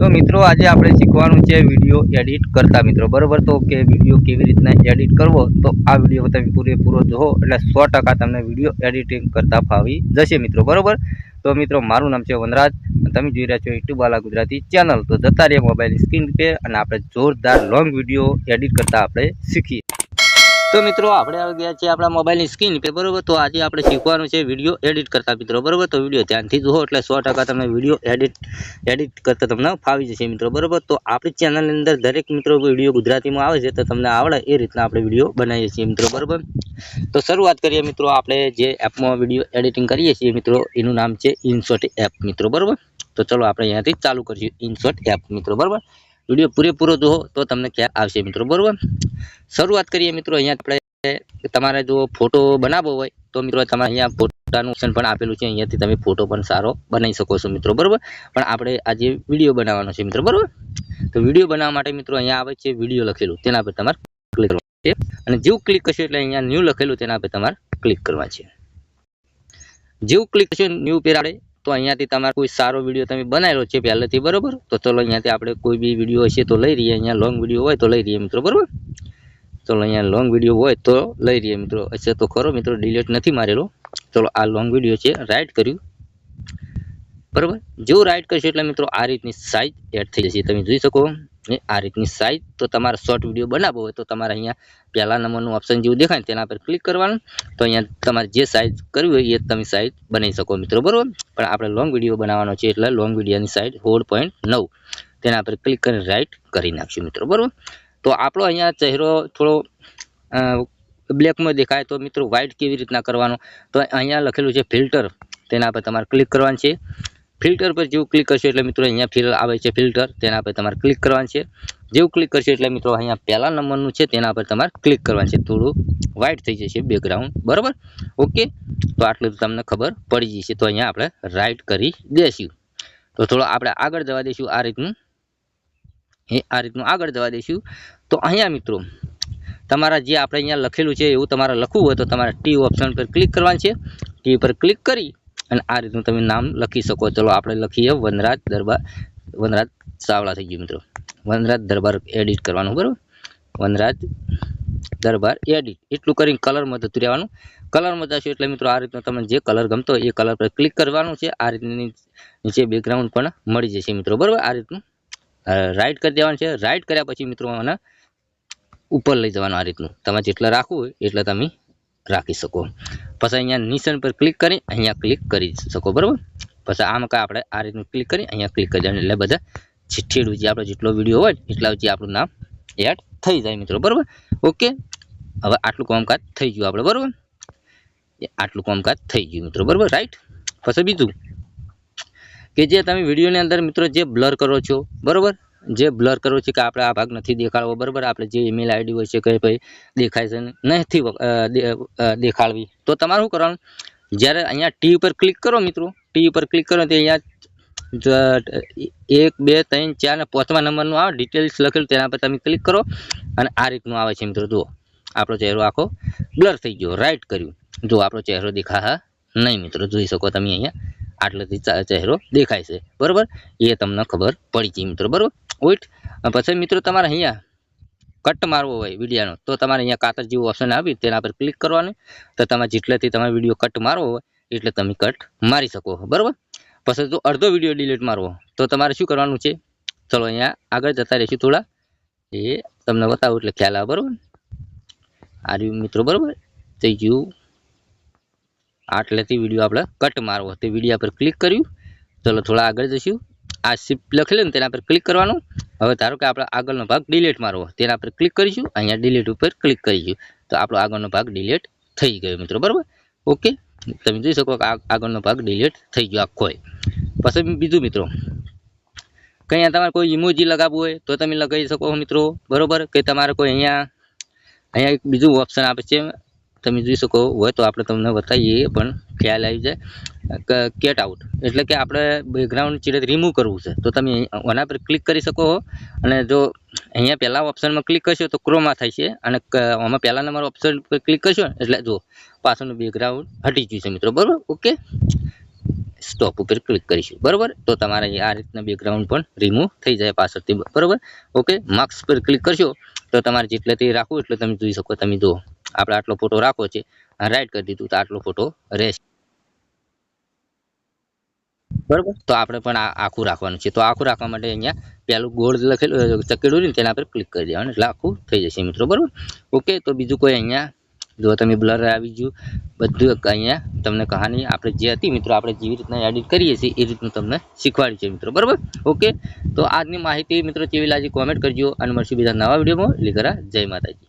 તો મિત્રો આજે આપણે શીખવાનું છે વિડીયો એડિટ કરતા મિત્રો બરોબર। તો કે વિડીયો કેવી રીતના એડિટ કરવો તો આ વિડીયો તમે પૂરેપૂરો જોવો એટલે 100% તમને વિડીયો એડિટિંગ કરતા ફાવી જશે મિત્રો બરોબર। તો મિત્રો મારું નામ છે વનરાજ અને તમે જોઈ રહ્યા છો યુટ્યુબ વાલા ગુજરાતી ચેનલ। તો જતા રહીએ મોબાઈલ સ્ક્રીન पे અને આપણે જોરદાર લોંગ વિડીયો એડિટ કરતા આપણે શીખીએ। तो मित्रों આપણે આવી ગયા છે આપણા મોબાઈલની સ્ક્રીન पे બરોબર। તો આજે આપણે શીખવાનું છે વિડીયો એડિટ કરતા મિત્રો બરોબર। તો વિડીયો ધ્યાનથી જુઓ એટલે 100% તમને વિડીયો એડિટ કરતા તમને ફાવી જશે મિત્રો બરોબર। તો આપણી ચેનલની અંદર દરેક મિત્રો વિડીયો ગુજરાતીમાં આવે છે તો તમને આવડે એ રીતના આપણે વિડીયો બનાવીએ છીએ મિત્રો બરોબર। તો શરૂઆત કરીએ મિત્રો આપણે જે એપમાં વિડીયો એડિટિંગ કરીએ છીએ મિત્રો એનું નામ છે ઇનશોટ એપ મિત્રો બરોબર। તો ચલો આપણે અહીંયાથી ચાલુ કરીશું ઇનશોટ એપ મિત્રો બરોબર। વિડીયો પૂરેપૂરો જુઓ તો તમને ખ્યાલ આવશે મિત્રો બરોબર। શરૂઆત કરીએ મિત્રો અહીંયા આપણે તમારે જો ફોટો બનાવવો હોય તો મિત્રો તમારે અહીંયા ફોટાનું ઓપ્શન પણ આપેલું છે, અહીંયાથી તમે ફોટો પણ સારો બનાવી શકો છો મિત્રો બરોબર। પણ આપણે આજે વિડીયો બનાવવાનો છે મિત્રો બરોબર। તો વિડીયો બનાવવા માટે મિત્રો અહીંયા આવે છે વિડીયો લખેલું તેના પર તમારે ક્લિક કરવાનું છે અને જેવું ક્લિક કરશો એટલે અહીંયા ન્યૂ લખેલું તેના પર તમારે ક્લિક કરવા છે। જેવું ક્લિક કરશો ન્યૂ પર આપણે તો અહીંયાથી તમારે કોઈ સારો વિડીયો તમે બનાવેલો છે પહેલેથી બરોબર। તો ચલો અહીંયાથી આપણે કોઈ બી વિડીયો હશે તો લઈ રહીએ, અહીંયા લોંગ વિડીયો હોય તો લઈ રહીએ મિત્રો બરોબર। चलो अँ लॉन्ग वीडियो हो तो लई रही है मित्रों ऐसे तो खरो मित्रों डिलीट नहीं मारेलो। चलो आ लॉन्ग वीडियो है राइट करूँ बराबर। जो राइट करशो एटले मित्रों आ रीतनी साइज एड थई जशे तमे जोई शको आ रीतनी साइज। तो तमारे शॉर्ट विडियो बनावो होय तो तमारे अहींया पहला नंबरनुं ऑप्शन जेवुं देखाय तेना पर क्लिक करवानुं। तो अहींया तमारे जे साइज करवी होय ए तमे साइज बनावी शको मित्रों बरोबर। पण आपणे लॉन्ग विडियो बनाववानो छे एटले लॉन्ग विडियोनी साइज 16.9 तेना पर क्लिक करीने राइट करी नाखशो मित्रों बरोबर। तो आपणो अहींया चेहरो थोड़ो ब्लेक में देखाय तो मित्रों व्हाइट केवी रीतना करवानो तो अहींया लखेलुं छे फिल्टर तेना पर तमारे क्लिक करवानुं छे। फिल्टर पर जेवुं क्लिक करशो एटले मित्रों अहींया फिर आवे छे फिल्टर तेना पर तमारे क्लिक करवानुं छे। जेवुं क्लिक करशो एटले मित्रों अहींया पहेला नंबरनुं छे तेना पर तमारे क्लिक करवानुं छे। थोड़ुं व्हाइट थई जशे बैकग्राउंड बराबर ओके। तो आटલું તમને ખબર પડી જશે। તો અહીંયા આપણે રાઈટ કરી દેશું। તો થોડો આપણે આગળ જવા દઈશું આ રીતનું આગળ જવા દઈશું। तो अहींया मित्रों तमारा जे आपणे अहींया लखेलुं छे एवुं तमारे लखवुं होय तो तमारे टी ऑप्शन पर क्लिक करवानुं छे। टी पर क्लिक करी अने आ रीतनुं तमे नाम लखी शको। चलो आपणे लखीए वनराज दरबार, वनराज चावला थई गयुं मित्रों। वनराज दरबार एडिट करवानुं बरोबर। वनराज दरबार एडिट एटलुं करीने कलर में जतुं रहेवानुं। कलर में जशो एटले मित्रों आ रीतनो तमने जे कलर गमतो होय ए कलर पर क्लिक करवानुं छे। आ रीतनी नीचे बेकग्राउंड पण मळी जशे मित्रों बरोबर। आ रीतनुं राइट कर देवानुं छे। राइट कर्या पछी मित्रों आने ऊपर लई जवानुं। आ रीतनुं तमारे जेटला राखवुं होय एटला तमे राखी शको। पछी अहींया निशान पर क्लिक करी अहींया क्लिक करी शको बरोबर। पछी आम का आपणे आ रीतनुं क्लिक करी अहींया क्लिक करी देवानुं एटले बधा छेडुं जे आपणो जेटलो विडियो होय एटला जे आपणुं नाम एड थई जाय मित्रों बरोबर ओके। हवे आटલું કામકાજ થઈ ગયું આપણે બરોબર। આટલું કામકાજ થઈ ગયું મિત્રો બરોબર રાઈટ। પછી બીજું કે જે તમે વિડિયોની અંદર મિત્રો જે બ્લર કરો છો બરોબર, જે બ્લર કરો છો કે આપણે આ ભાગ નથી દેખાડવો બરોબર। આપણે જે ઈમેલ આઈડી હોય છે કે ભાઈ દેખાય છે નથી દેખાડવી તો તમારે શું કરવાનું જ્યારે અહીંયા ટી પર ક્લિક કરો મિત્રો, ટી પર ક્લિક કરો તો અહીંયા 1 2 3 4 ને 5મા નંબરનું આવે ડિટેલ્સ લખેલું તેના પર તમે ક્લિક કરો અને આ રીતનું આવે છે મિત્રો। જુઓ આપણો ચહેરો આખો બ્લર થઈ ગયો। રાઈટ કર્યું જો આપણો ચહેરો દેખાય નહીં મિત્રો, જોઈ શકો તમે અહીંયા આટલેથી ચહેરો દેખાય છે બરોબર। એ તમને ખબર પડી ગઈ મિત્રો બરોબર ઓઈટ। પછી મિત્રો તમારે અહીંયા કટ મારવો હોય વિડિયાનો તો તમારે અહીંયા કાતર જેવું ઓપ્શન આવી તેના પર ક્લિક કરવાનું। તો તમારે જેટલેથી તમારે વિડિયો કટ મારવો હોય એટલે તમે કટ મારી શકો બરોબર। પછી જો અડધો વિડિયો ડિલીટ મારવો તો તમારે શું કરવાનું છે ચલો અહીંયા આગળ જતા રહીશું થોડા એ તમને બતાવું એટલે ખ્યાલ આવે બરોબર। આ રહ્યું મિત્રો બરોબર થઈ ગયું। આટલેથી વિડિયો આપણે કટ મારવો તે વિડિયા પર ક્લિક કર્યું। ચલો થોડા આગળ જઈશું આ શિફ્ટ લખેલું ને તેના પર ક્લિક કરવાનું। હવે ધારો કે આપણે આગળનો ભાગ ડિલીટ મારવો તેના પર ક્લિક કરીશું, અહીંયા ડિલીટ ઉપર ક્લિક કરીશું તો આપણો આગળનો ભાગ ડિલીટ થઈ ગયો મિત્રો બરોબર ઓકે। તમે જોઈ શકો કે આગળનો ભાગ ડિલીટ થઈ ગયો આખો। પછી બીજું મિત્રો કે અહીંયા તમારે કોઈ ઇમોજી લગાવવું હોય તો તમે લગાવી શકો મિત્રો બરોબર। કે તમારે કોઈ અહીંયા એક બીજું ઓપ્શન આપે છે તમે જોઈ શકો હોય તો આપણે તમને બતાવીએ પણ ખ્યાલ આવી જાય કેટ આઉટ એટલે કે આપણે બેકગ્રાઉન્ડ ચીરે રિમૂવ કરવું છે તો તમે આના પર ક્લિક કરી શકો અને જો અહીંયા પહેલા ઓપ્શનમાં ક્લિક કરશો તો ક્રોમા થાય છે અને આમાં પહેલા નંબર ઓપ્શન પર ક્લિક કરશો એટલે જો પાછળનું બેકગ્રાઉન્ડ હટી ગયું છે મિત્રો બરોબર ઓકે। સ્ટોપ ઉપર ક્લિક કરીશું બરોબર. તો તમારે આ રીતના બેકગ્રાઉન્ડ પણ રિમૂવ થઈ જાય પાછળથી બરોબર. ઓકે, માર્ક્સ પર ક્લિક કરશો તો તમારે જેટલેથી રાખવું એટલે તમે જોઈ શકો. તમે જુઓ આપણે આટલો ફોટો રાખવો છે, રાઈટ કરી દીધું તો આટલો ફોટો રહેશે બરોબર. તો આપણે પણ આખું રાખવાનું છે. તો આખું રાખવા માટે અહીંયા પેલું ગોળ લખેલું ચકેડું ને તેના પર ક્લિક કરી દેવાનું એટલે આખું થઈ જશે મિત્રો બરોબર. ઓકે, તો બીજું કોઈ અહીંયા જો તમે બ્લર આવી ગયું બધું અહીંયા તમને કહાની આપણે જે હતી મિત્રો આપણે જેવી રીતના એડિટ કરીએ છીએ એ રીતનું તમને શીખવાડ્યું છે મિત્રો બરોબર. ઓકે, તો આજની માહિતી મિત્રો કેવી લાગી કોમેન્ટ કરજો અને મળશું બીજા નવા વિડીયોમાં. લીકરા જય માતાજી.